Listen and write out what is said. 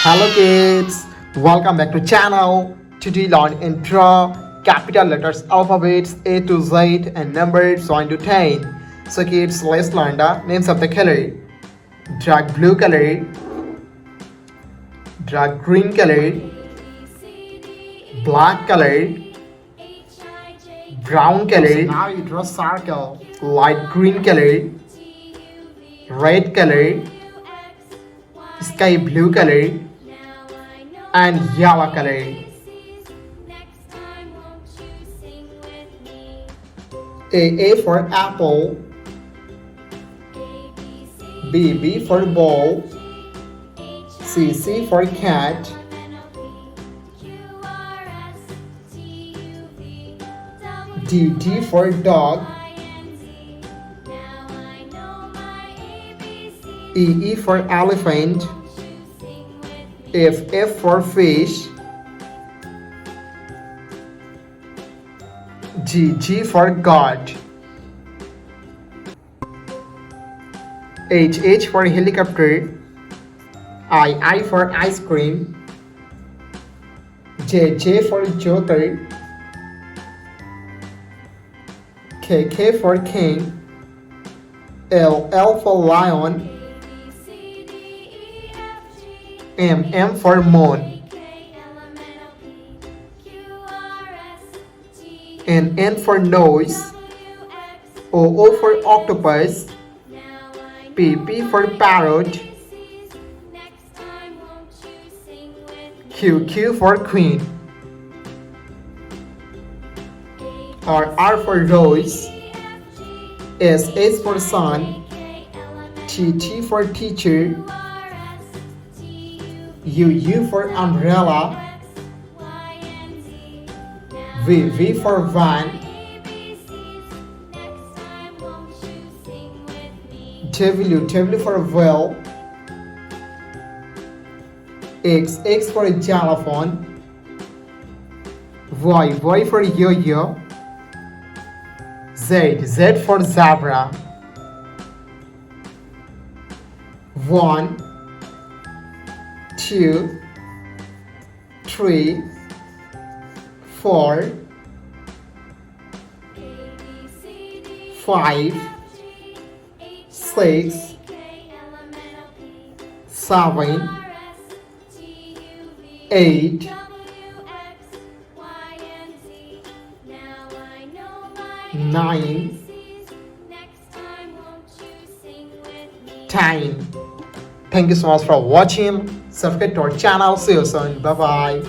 Hello kids, welcome back to channel. Today learn intro, capital letters, alphabets A to Z and numbers 1 to 10. So kids, let's learn the names of the color. Dark blue color, dark green color, black color, brown color. So now you draw circle. Light green color, red color, sky blue color, and yellow color. A for apple, B for ball, C for cat, D for dog, E for elephant, F for fish, G for God, H for helicopter, I for ice cream, J for joker, K for king, L for lion, M for moon, N for nose, O for octopus, P for parrot, Q for queen, R for rose, S for sun, T for teacher, U for umbrella, V for van, W for well, X for xylophone, Y for yo-yo, Z for zebra. 1, 2, 3, 4, 5, 6, 7, 8, 9, 10. Thank you so much for watching. Subscribe to our channel. See you soon. Bye bye.